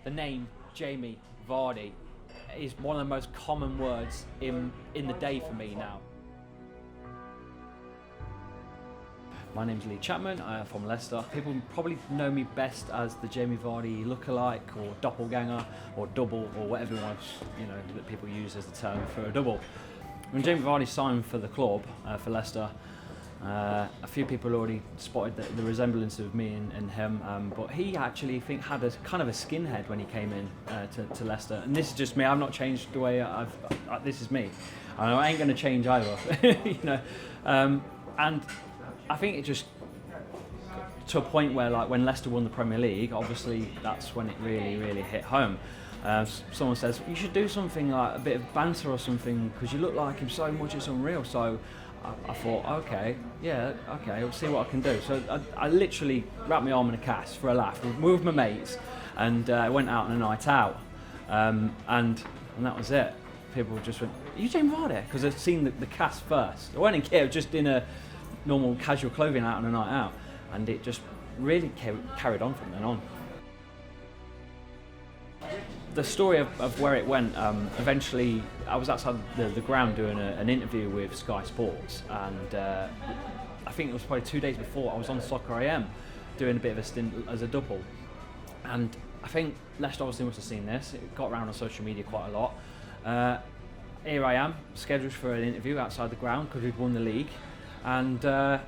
the name Jamie Vardy is one of the most common words in the day for me now. My name's Chapman, I am from Leicester. People probably know me best as the Jamie Vardy Lookalike or doppelganger or double or whatever that people use as the term for a double. When Jamie Vardy signed for the club, for Leicester, a few people already spotted the resemblance of me and him, but he actually had a kind of a skinhead when he came in to Leicester. And this is just me. I've not changed the way this is me. I ain't going to change either, and I think it just to a point where, like, when Leicester won the Premier League, obviously that's when it really hit home. Someone says, you should do something like a bit of banter or something because you look like him so much, it's unreal. So I thought, okay, I'll see what I can do. So I literally wrapped my arm in a cast for a laugh with my mates, and I went out on a night out, and that was it. People just went, are you Jamie Vardy? Because I'd seen the cast first. I went in here just in a normal casual clothing out on a night out, and it just really carried on from then on. The story of where it went, eventually I was outside the ground doing an interview with Sky Sports, and I think it was probably 2 days before I was on Soccer AM doing a bit of a stint as a double, and I think Leicester obviously must have seen this. It got around on social media quite a lot. Here I am, scheduled for an interview outside the ground because we'd won the league, and the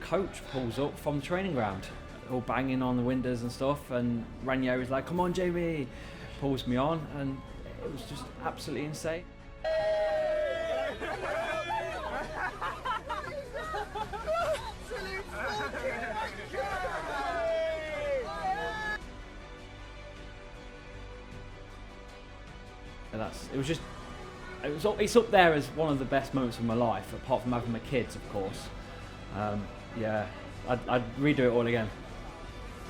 coach pulls up from the training ground, all banging on the windows and stuff, and Ranieri's like, come on Jamie, pulls me on, and it was just absolutely insane. It's up there as one of the best moments of my life, apart from having my kids, of course. I'd redo it all again.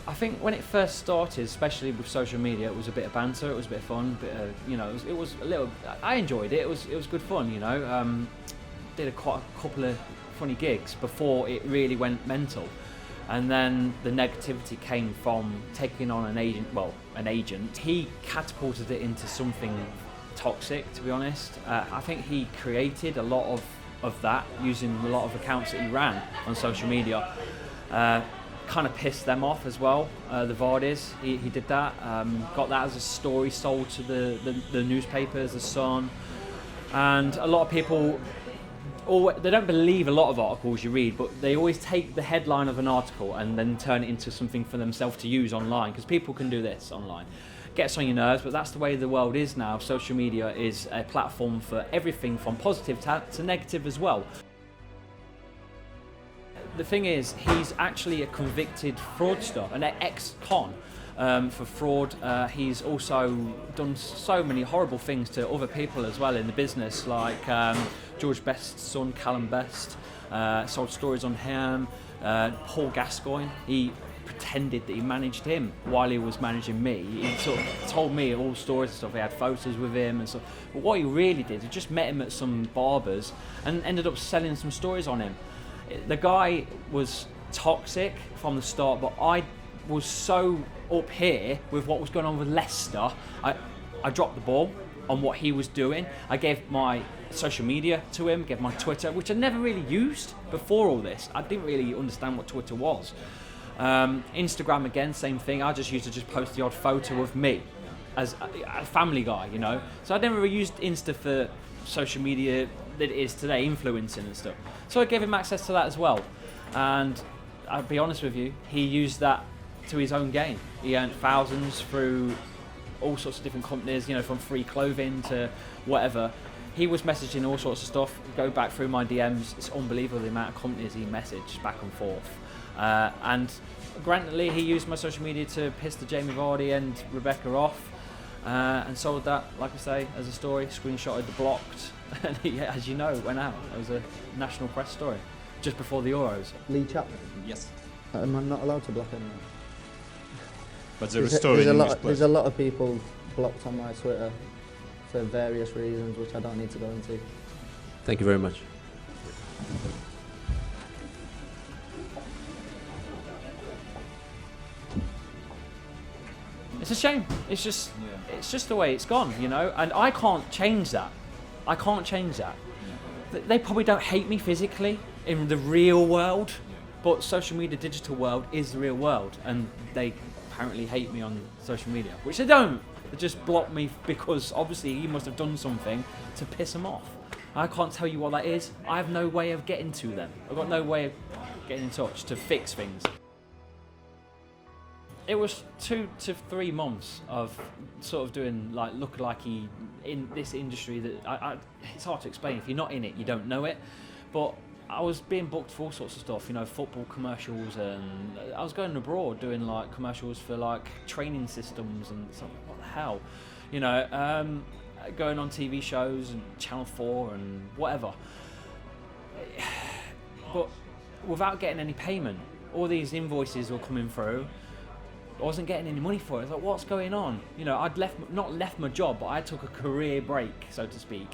I think when it first started, especially with social media, it was a bit of banter, it was a bit of fun, it was a little. I enjoyed it. It was good fun, Did quite a couple of funny gigs before it really went mental, and then the negativity came from taking on an agent. He catapulted it into something toxic, to be honest. I think he created a lot of that using a lot of accounts that he ran on social media. Kind of pissed them off as well, the Vardys. He did that, got that as a story sold to the newspapers, the Sun, and a lot of people, they don't believe a lot of articles you read, but they always take the headline of an article and then turn it into something for themselves to use online, because people can do this online. Gets on your nerves, but that's the way the world is now. Social media is a platform for everything from positive to negative as well. The thing is, he's actually a convicted fraudster, an ex-con for fraud. He's also done so many horrible things to other people as well in the business, like George Best's son, Callum Best, sold stories on him. Paul Gascoigne, he pretended that he managed him while he was managing me. He sort of told me all stories and stuff. He had photos with him and stuff. But what he really did, he just met him at some barbers and ended up selling some stories on him. The guy was toxic from the start, but I was so up here with what was going on with Leicester. I dropped the ball on what he was doing. I gave my social media to him, gave my Twitter, which I never really used before all this. I didn't really understand what Twitter was. Instagram again, same thing. I just used to just post the odd photo of me as a family guy, So I never really used Insta for social media that it is today, influencing and stuff. So I gave him access to that as well. And I'll be honest with you, he used that to his own gain. He earned thousands through all sorts of different companies, from free clothing to whatever. He was messaging all sorts of stuff. Go back through my DMs, it's unbelievable the amount of companies he messaged back and forth. And granted, he used my social media to piss the Jamie Vardy and Rebecca off, and sold that, like I say, as a story, screenshotted the blocked, and as you know, it went out. It was a national press story, just before the Euros. Chapman? Yes. Am I not allowed to block anyone? But there was a story there's a lot of people blocked on my Twitter for various reasons, which I don't need to go into. Thank you very much. It's a shame. It's just the way it's gone, you know. And I can't change that. I can't change that. They probably don't hate me physically in the real world, but social media, digital world is the real world, and they apparently hate me on social media, which they don't. They just block me because obviously he must have done something to piss them off. I can't tell you what that is. I have no way of getting to them. I've got no way of getting in touch to fix things. It was 2 to 3 months of sort of doing like lookalike in this industry that it's hard to explain. If you're not in it, you don't know it. But I was being booked for all sorts of stuff, you know, football commercials, and I was going abroad doing like commercials for like training systems and stuff. What the hell, you know, going on TV shows and Channel 4 and whatever. But without getting any payment, all these invoices were coming through. I wasn't getting any money for it. I was like, what's going on? You know, I'd not left my job, but I took a career break, so to speak.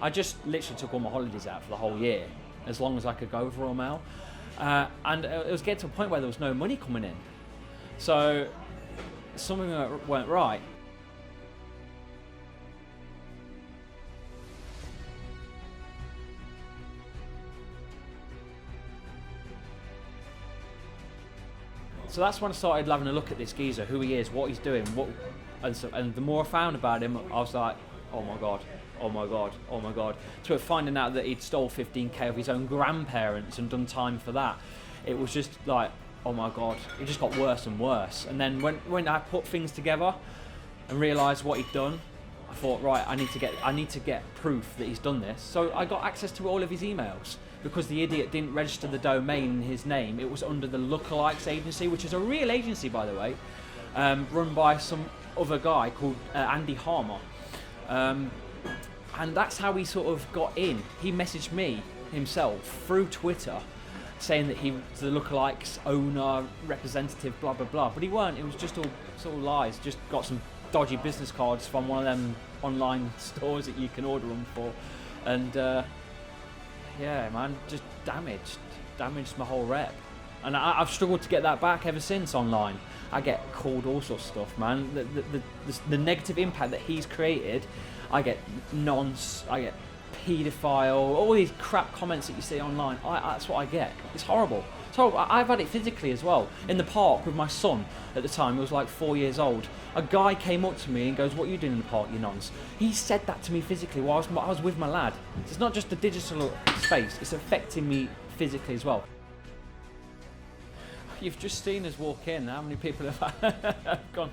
I just literally took all my holidays out for the whole year, as long as I could go for Royal Mail. And it was getting to a point where there was no money coming in. So something went right. So that's when I started having a look at this geezer, who he is, what he's doing, and the more I found about him, I was like, oh my god, oh my god, oh my god. To finding out that he'd stole 15k of his own grandparents and done time for that, it was just like, oh my god, it just got worse and worse. And then when I put things together and realised what he'd done, I thought, right, I need to get proof that he's done this. So I got access to all of his emails. Because the idiot didn't register the domain in his name, it was under the Lookalikes agency, which is a real agency, by the way, run by some other guy called Andy Harmer. And that's how he sort of got in. He messaged me himself through Twitter saying that he was the Lookalikes owner, representative, blah, blah, blah. But he weren't. It was just all sort of lies. Just got some dodgy business cards from one of them online stores that you can order them for. And yeah, man, just damaged my whole rep. And I've struggled to get that back ever since online. I get called all sorts of stuff, man. The negative impact that he's created, I get I get paedophile, all these crap comments that you see online. That's what I get. It's horrible. So I've had it physically as well. In the park with my son at the time, he was like 4 years old. A guy came up to me and goes, "What are you doing in the park, you nonce?" He said that to me physically while I was with my lad. It's not just the digital space, it's affecting me physically as well. You've just seen us walk in. How many people have gone,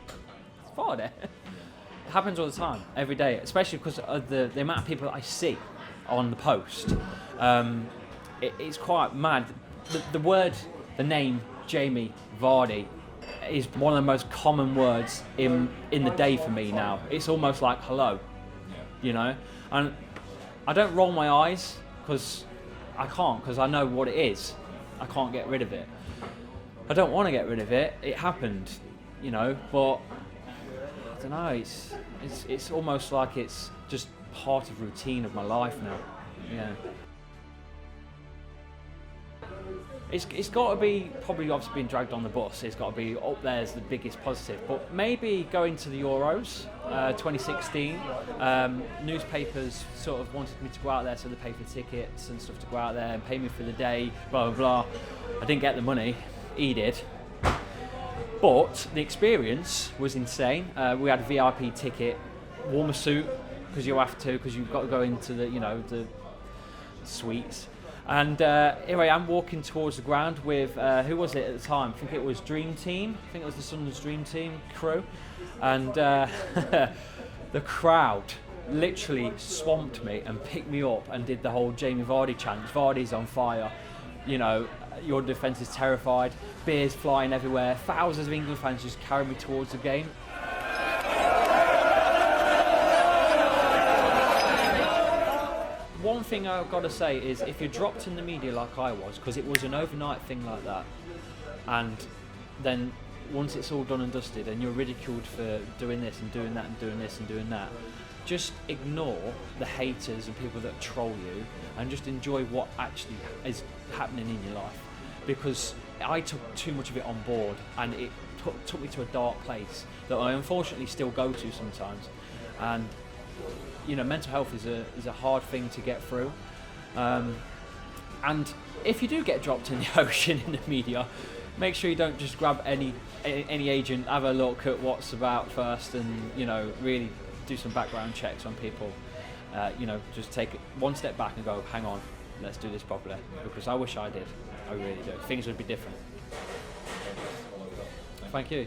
"It's Vardy"? It happens all the time, every day, especially because of the amount of people that I see on the post. It's quite mad. The name Jamie Vardy is one of the most common words in the day for me now. It's almost like hello, you know. And I don't roll my eyes because I know what it is. I can't get rid of it. I don't want to get rid of it. It happened, you know. But I don't know. It's almost like it's just part of routine of my life now. Yeah. It's got to be, probably obviously being dragged on the bus, it's got to be up there as the biggest positive. But maybe going to the Euros 2016, newspapers sort of wanted me to go out there, so they paid for tickets and stuff to go out there and pay me for the day, blah, blah, blah. I didn't get the money, he did. But the experience was insane. We had a VIP ticket, wore my suit, because you have to, because you've got to go into the, you know, the suites. And here I am walking towards the ground with, who was it at the time? I think it was Dream Team. I think it was the Sunderland's Dream Team crew. And the crowd literally swamped me and picked me up and did the whole Jamie Vardy chant. Vardy's on fire. You know, your defence is terrified. Beers flying everywhere. Thousands of England fans just carried me towards the game. One thing I've got to say is, if you're dropped in the media like I was, because it was an overnight thing like that, and then once it's all done and dusted and you're ridiculed for doing this and doing that and doing this and doing that, just ignore the haters and people that troll you and just enjoy what actually is happening in your life. Because I took too much of it on board and it took me to a dark place that I unfortunately still go to sometimes. And mental health is a hard thing to get through. And if you do get dropped in the ocean in the media, make sure you don't just grab any agent, have a look at what's about first, and really do some background checks on people. Just take one step back and go, hang on, let's do this properly, because I wish I did. I really do. Things would be different. Thank you.